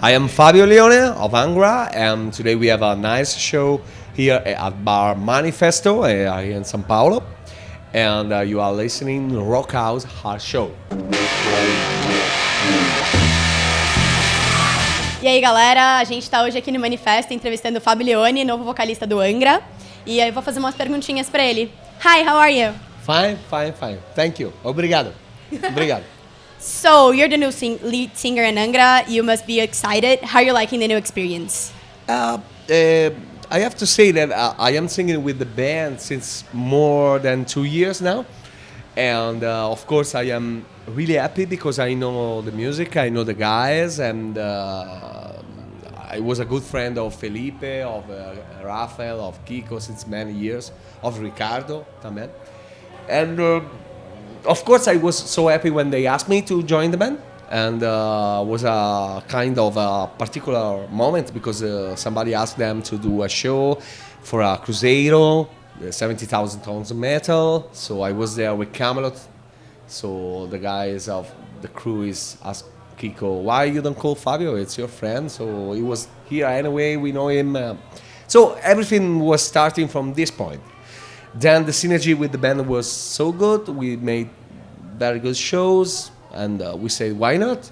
I am Fabio Lione of Angra, and today we have a nice show here at Bar Manifesto here in São Paulo. And you are listening to Lokaos Hard Show. E aí, galera, a gente tá hoje aqui no Manifesto entrevistando o Fabio Lione, novo vocalista do Angra. E aí eu vou fazer umas perguntinhas pra ele. Hi, how are you? Fine. Thank you. Obrigado. So, you're the new lead singer in Angra. You must be excited. How are you liking the new experience? I have to say that I am singing with the band since more than 2 years now. And of course I am really happy because I know the music, I know the guys, and I was a good friend of Felipe, of Rafael, of Kiko since many years, of Ricardo também. And of course I was so happy when they asked me to join the band. And was a kind of a particular moment because somebody asked them to do a show for a Cruzeiro, 70,000 tons of metal. So I was there with Camelot. So the guys of the crew asked Kiko, why you don't call Fabio? It's your friend. So he was here anyway, we know him. So everything was starting from this point. Then the synergy with the band was so good. We made very good shows. And we say, why not?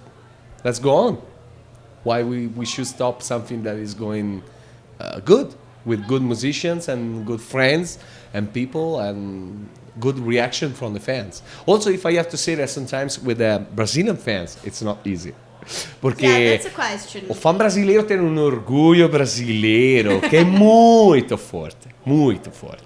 Let's go on. Why we should stop something that is going good, with good musicians and good friends and people and good reaction from the fans. Also, if I have to say that sometimes with the Brazilian fans, it's not easy. Porque Yeah, that's a question. o fã brasileiro tem um orgulho brasileiro que é muito forte, muito forte.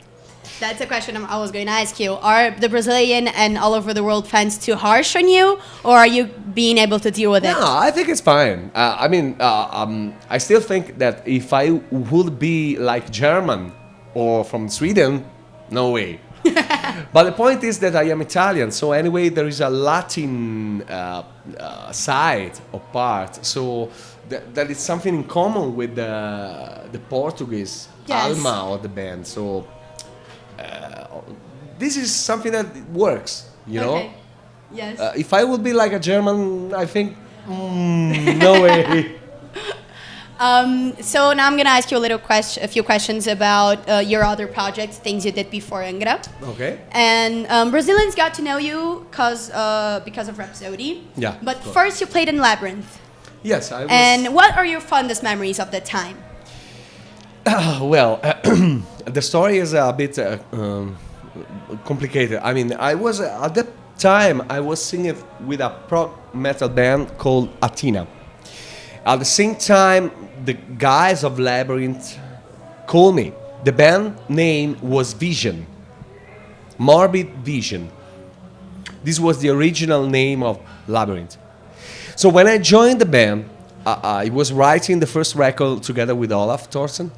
That's a question I was going to ask you. Are the Brazilian and all over the world fans too harsh on you, or are you being able to deal with it? No, I think it's fine. I still think that if I would be like German or from Sweden, no way. But the point is that I am Italian, so anyway, there is a Latin side or part. So that is something in common with the Portuguese alma of the band. So this is something that works, you know? Yes. If I would be like a German, I think, no way. So now I'm going to ask you a few questions about your other projects, things you did before Angra. Okay. And Brazilians got to know you because of Rhapsody. Yeah. But first you played in Labyrinth. Yes, I was. And what are your fondest memories of that time? Well, the story is a bit complicated. I mean, I was at that time I was singing with a prog metal band called Athena. At the same time, the guys of Labyrinth called me. The band name was Vision, Morbid Vision. This was the original name of Labyrinth. So when I joined the band, I was writing the first record together with Olaf Thorsen.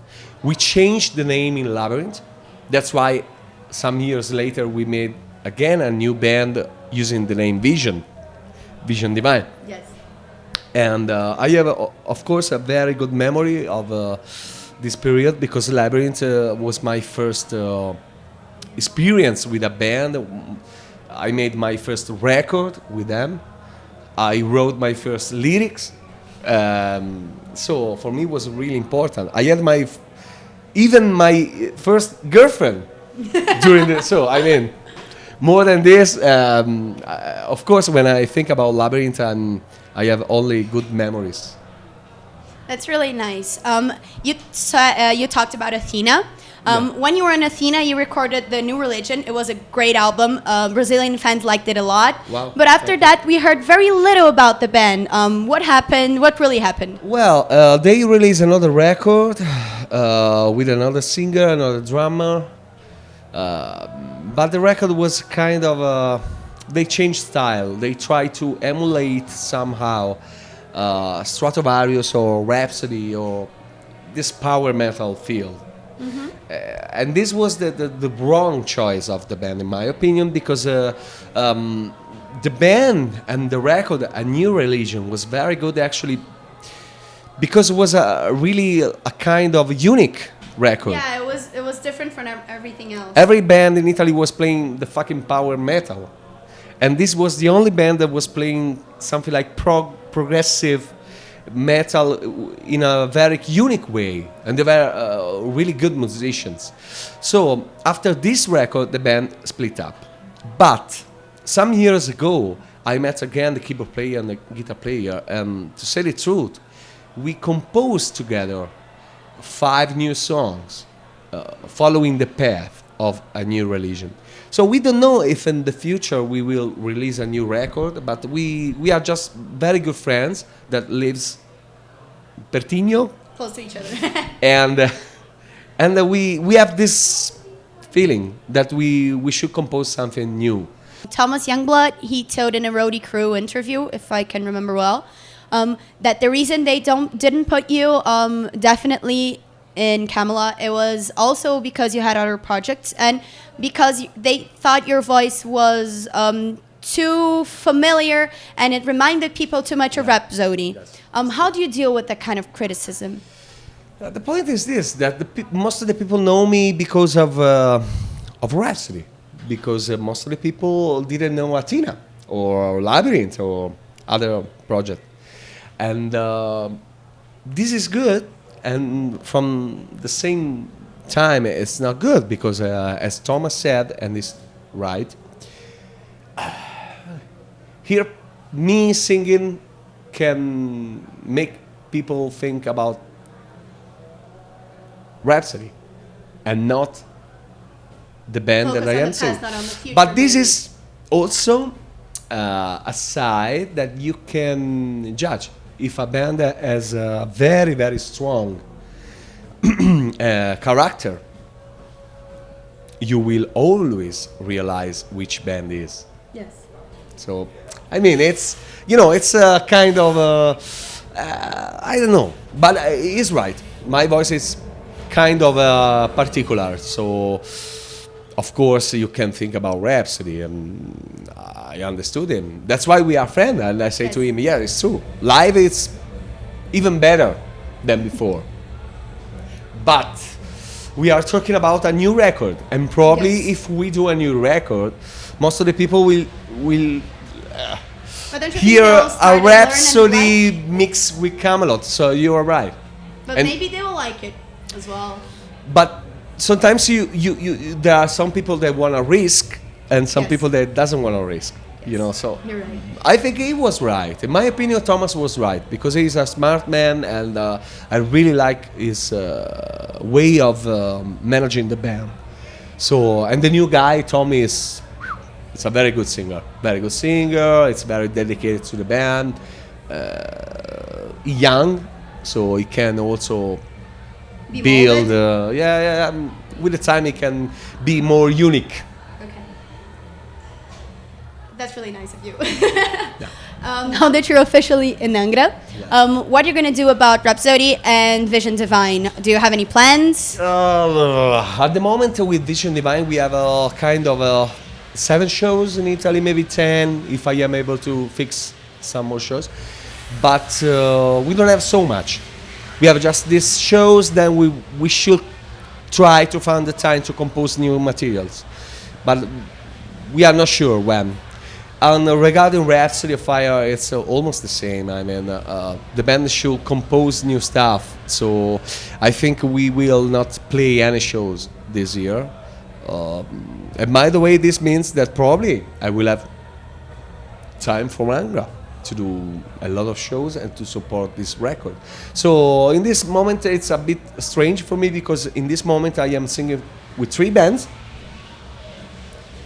We changed the name in Labyrinth. That's why some years later we made again a new band using the name Vision Divine. Yes. And I have, of course, a very good memory of this period because Labyrinth was my first experience with a band. I made my first record with them. I wrote my first lyrics. So for me it was really important. I had even my first girlfriend during the show. I mean, more than this, of course, when I think about Labyrinth, I have only good memories. That's really nice. You talked about Athena. When you were in Athena, you recorded The New Religion. It was a great album. Brazilian fans liked it a lot. Wow. But after that, we heard very little about the band. What happened? What really happened? Well, they released another record with another singer, another drummer. But the record was kind of... they changed style. They tried to emulate somehow Stratovarius or Rhapsody or this power metal field. Mm-hmm. And this was the wrong choice of the band, in my opinion, because the band and the record, A New Religion, was very good actually, because it was really a kind of unique record. Yeah, it was different from everything else. Every band in Italy was playing the fucking power metal. And this was the only band that was playing something like progressive metal in a very unique way, and they were really good musicians. So after this record, the band split up. But some years ago, I met again the keyboard player and the guitar player, and to say the truth, we composed together 5 new songs, following the path of a new religion. So we don't know if in the future we will release a new record, but we are just very good friends that lives Pertigno, Close to each other. and we have this feeling that we should compose something new. Thomas Youngblood, he told in a Roadie Crew interview, if I can remember well, that the reason they didn't put you definitely in Camelot, it was also because you had other projects and because they thought your voice was too familiar and it reminded people too much of Rhapsody. Yes. How do you deal with that kind of criticism? The point is this: that most of the people know me because of Rhapsody, because most of the people didn't know Athena or Labyrinth or other project, and this is good. And from the same time, it's not good because, as Thomas said, and it's right, here me singing can make people think about Rhapsody and not the band Focus that I on am the past, singing. not on the future, But this maybe. is also a side that you can judge. If a band has a very, very strong character, you will always realize which band is. Yes. So, I mean, it's a kind of I don't know, but he's right. My voice is kind of particular, so of course you can think about Rhapsody, and I understood him. That's why we are friends, and I say to him, yeah, it's true. Live it's even better than before. But we are talking about a new record, and probably Yes. if we do a new record, most of the people will But don't you think hear they'll start a and learn and Rhapsody like? mixed with Camelot. So you are right. But and- maybe they will like it as well. But sometimes you there are some people that want to risk, and some Yes. people that doesn't want to risk. You know, so You're right. I think he was right. In my opinion, Thomas was right because he's a smart man, and I really like his way of managing the band. So, and the new guy, Tommy, it's a very good singer. Very good singer. It's very dedicated to the band. Young, so he can also Be build. molded? With the time, he can be more unique. Okay. That's really nice of you. Now that you're officially in Angra, what are you going to do about Rhapsody and Vision Divine? Do you have any plans? At the moment, with Vision Divine, we have a kind of 7 shows in Italy, maybe 10, if I am able to fix some more shows. But we don't have so much. We have just these shows, then we should try to find the time to compose new materials. But we are not sure when. And regarding Rhapsody of Fire, it's almost the same. I mean, the band should compose new stuff. So I think we will not play any shows this year. And by the way, this means that probably I will have time for Angra to do a lot of shows and to support this record. So in this moment, it's a bit strange for me because in this moment I am singing with 3 bands,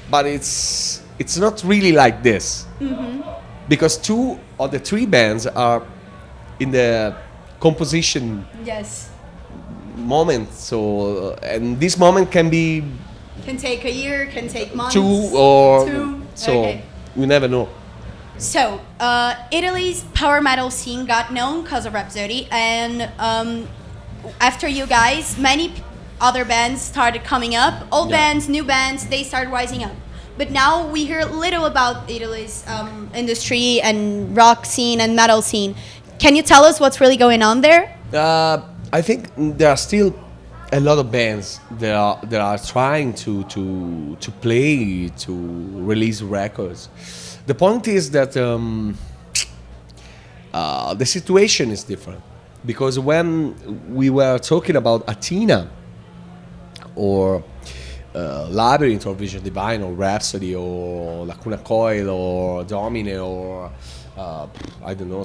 but it's not really like this, because 2 of the 3 bands are in the composition Yes. moment. So and this moment can be Can take a year, can take months. 2 or 2. so. Okay. We never know. So, Italy's power metal scene got known because of Rhapsody, and after you guys, many other bands started coming up. Old Yeah. bands, new bands, they started rising up. But now we hear little about Italy's industry and rock scene and metal scene. Can you tell us what's really going on there? I think there are still a lot of bands that are trying to play, to release records. The point is that the situation is different. Because when we were talking about Athena, or Labyrinth, or Vision Divine, or Rhapsody, or Lacuna Coil, or Domine, or I don't know.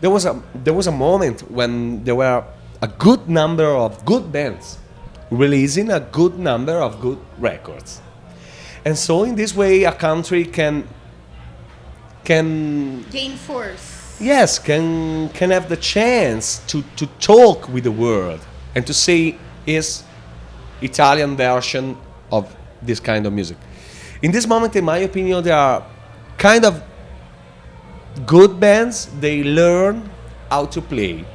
There was a moment when there were a good number of good bands releasing a good number of good records, and so in this way a country can Gain force. yes can have the chance to talk with the world and to say is Italian version of this kind of music. In this moment, in my opinion, there are kind of good bands. They learn how to play,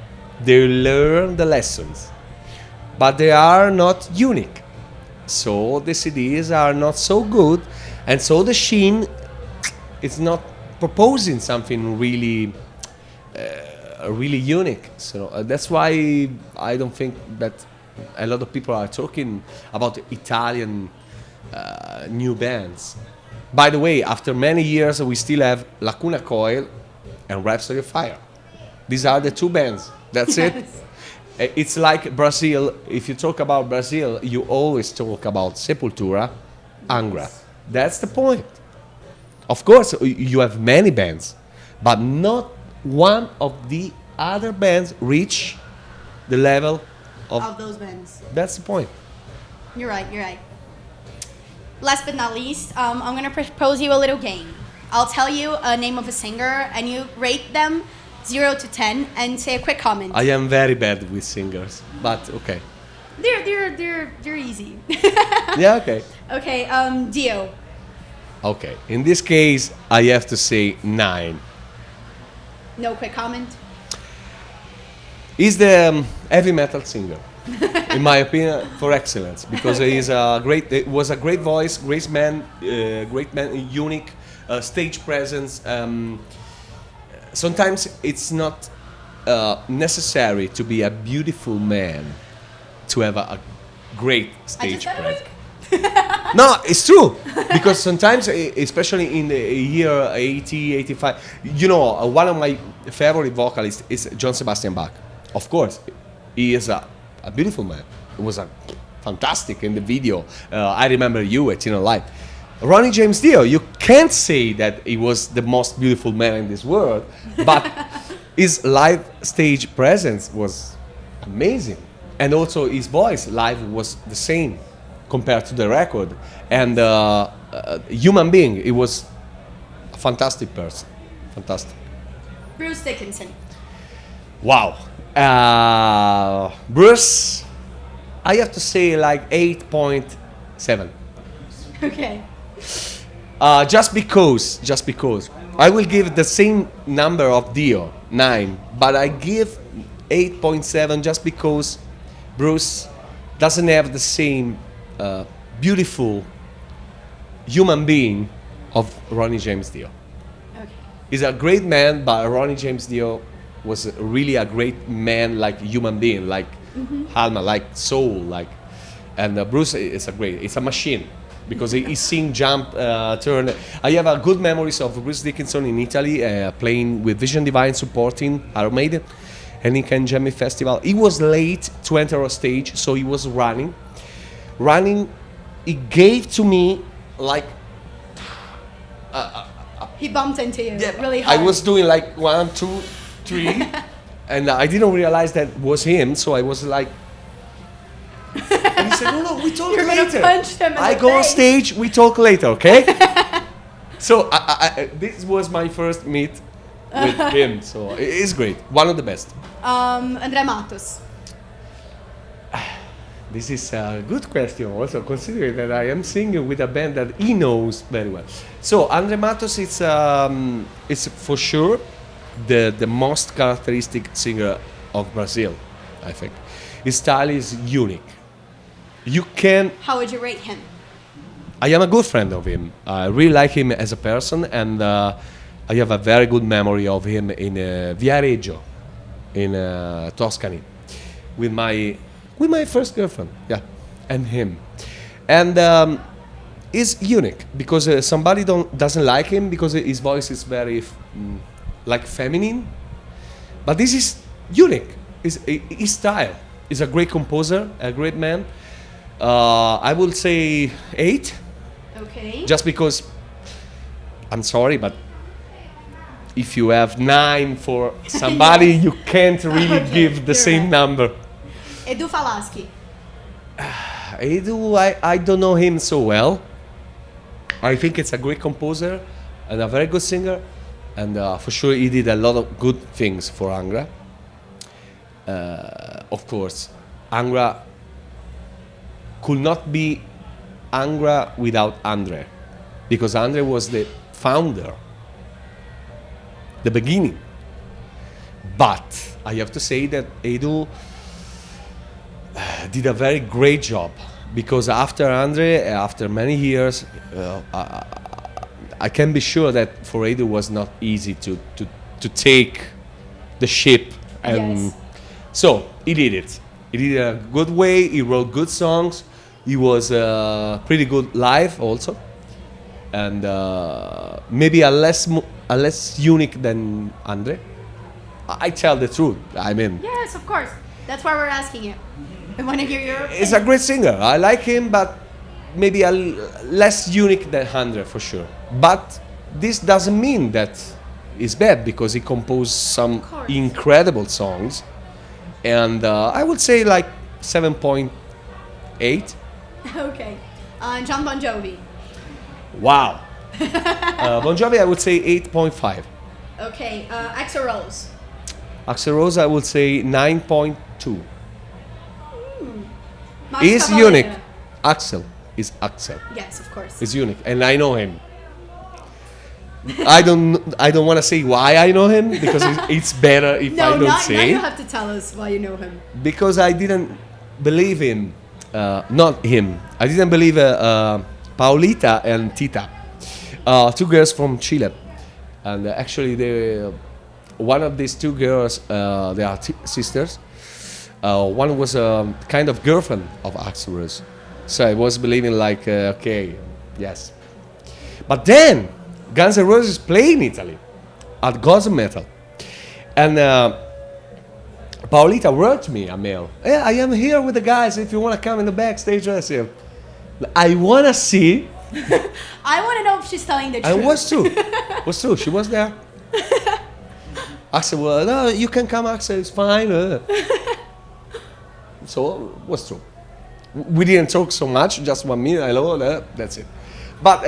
they learn the lessons, but they are not unique. So the CDs are not so good, and so the Sheen is not proposing something really really unique. So that's why I don't think that a lot of people are talking about Italian new bands. By the way, after many years, we still have Lacuna Coil and Rhapsody of Fire. These are the two bands. That's it. It's like Brazil. If you talk about Brazil, you always talk about Sepultura, Angra. That's the point. Of course, you have many bands, but not one of the other bands reach the level Of those bands. That's the point. You're right, you're right. Last but not least, I'm going to propose you a little game. I'll tell you a name of a singer, and you rate them 0 to 10, and say a quick comment. I am very bad with singers, but okay. They're easy. Yeah, okay. Okay, Dio. Okay. In this case, I have to say 9. No quick comment. He's the heavy metal singer, in my opinion, for excellence, because he's a great. It was a great voice, great man, unique stage presence. Sometimes it's not necessary to be a beautiful man to have a great stage presence. No, it's true, because sometimes, especially in the year 80, 85, you know, one of my favorite vocalists is John Sebastian Bach. Of course, he is a beautiful man. It was a fantastic in the video. I remember you at Tina Live. Ronnie James Dio, you can't say that he was the most beautiful man in this world, but his live stage presence was amazing. And also his voice live was the same compared to the record. And human being, he was a fantastic person. Fantastic. Bruce Dickinson. Wow. Bruce, I have to say like 8.7. Okay. Just because. I will give the same number of Dio, 9, but I give 8.7 just because Bruce doesn't have the same beautiful human being of Ronnie James Dio. Okay. He's a great man, but Ronnie James Dio was really a great man, like human being, like alma, like soul, like. And Bruce is it's a machine, because he sing, jump, turn. I have a good memories of Bruce Dickinson in Italy, playing with Vision Divine, supporting Iron Maiden, and in Can Jammy Festival. He was late to enter a stage, so he was running. He gave to me like. He bumped into you really hard. I was doing like 1, 2, 3, and I didn't realize that was him, so I was like. And he said, "No, we talk You're later. gonna punch him in I the go on face." stage, we talk later, okay?" So this was my first meet with him, so it's great. One of the best. André Matos. This is a good question, also considering that I am singing with a band that he knows very well. So André Matos, it's for sure the most characteristic singer of Brazil, I think. His style is unique. You can. How would you rate him? I am a good friend of him. I really like him as a person, and I have a very good memory of him in Viareggio, in Tuscany, with my first girlfriend, yeah, and him. And he's unique, because somebody doesn't like him because his voice is very like feminine, But this is unique. His style. He's a great composer, a great man. I will say 8. Okay. Just because, I'm sorry, but if you have 9 for somebody, you can't really give the same right. number. Edu Falaschi. Edu, I don't know him so well. I think it's a great composer and a very good singer, and for sure he did a lot of good things for Angra. Of course, Angra could not be Angra without Andre, because Andre was the founder, the beginning. But I have to say that Edu did a very great job, because after Andre, after many years, I can be sure that for Edu was not easy to take the ship, and Yes. so he did it. He did it a good way. He wrote good songs. He was pretty good live also, and maybe a less unique than Andre. I tell the truth. I mean, Yes, of course. That's why we're asking you. I want to hear your opinion. he's a great singer. I like him, but maybe less unique than Andre for sure. But this doesn't mean that he's bad, because he composed some course. incredible songs, and I would say like 7.8. Okay. John Bon Jovi. Wow. Bon Jovi, I would say 8.5. Okay. Axl Rose. Axl Rose, I would say 9.2. Max He's Cavalera. unique. Axel is Axel. Yes, of course. He's unique, and I know him. I don't want to say why I know him, because it's better if I don't now say. you have to tell us why you know him. Because I didn't believe him. Not him. I didn't believe Paulita and Tita, 2 girls from Chile, and actually one of these 2 girls, they are sisters. One was a kind of girlfriend of Axl Rose, so I was believing like, okay, yes. But then Guns N' Roses play in Italy at Gods Metal, and Paulita wrote me a mail. Yeah, I am here with the guys. If you want to come in the backstage, I said, I want to see. I want to know if she's telling the truth. And was true. Was true. She was there. Axel, well, no, you can come, Axel. It's fine. So it was true. We didn't talk so much. Just 1 minute. Hello. That's it. But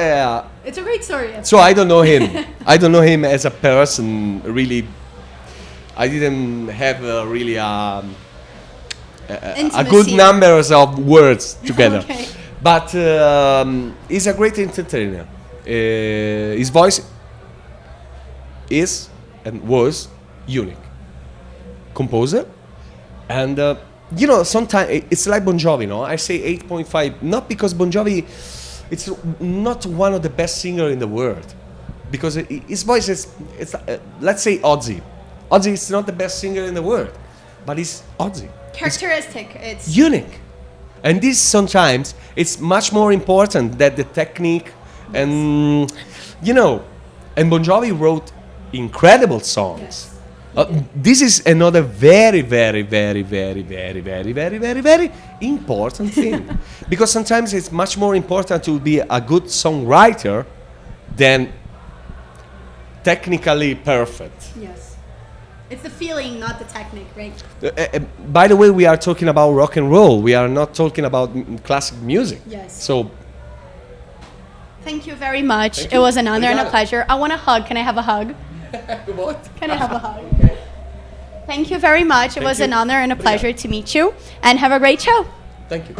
It's a great story. so I don't know him. I don't know him as a person. Really, I didn't have really a Intimacy. good numbers of words together. Okay. But he's a great entertainer. His voice is and was unique. Composer, and you know, sometimes it's like Bon Jovi. No, I say 8.5, not because Bon Jovi, it's not one of the best singers in the world, because his voice is, it's let's say Ozzy. Ozzy is not the best singer in the world, but he's Ozzy. Characteristic. It's Unique. And this sometimes it's much more important than the technique, and you know, and Bon Jovi wrote incredible songs. Yes. This is another very, very, very, very, very, very, very, very, very important thing, because sometimes it's much more important to be a good songwriter than technically perfect. Yes. It's the feeling, not the technique, right? By the way, we are talking about rock and roll. We are not talking about classic music. Yes. So Thank you very much. Thank It you. was an honor and a Obrigado. pleasure. I want a hug. Can I have a hug? what? Can I have a hug? Thank you very much. It Thank was you. an honor and a Obrigado. pleasure to meet you. And have a great show. Thank you.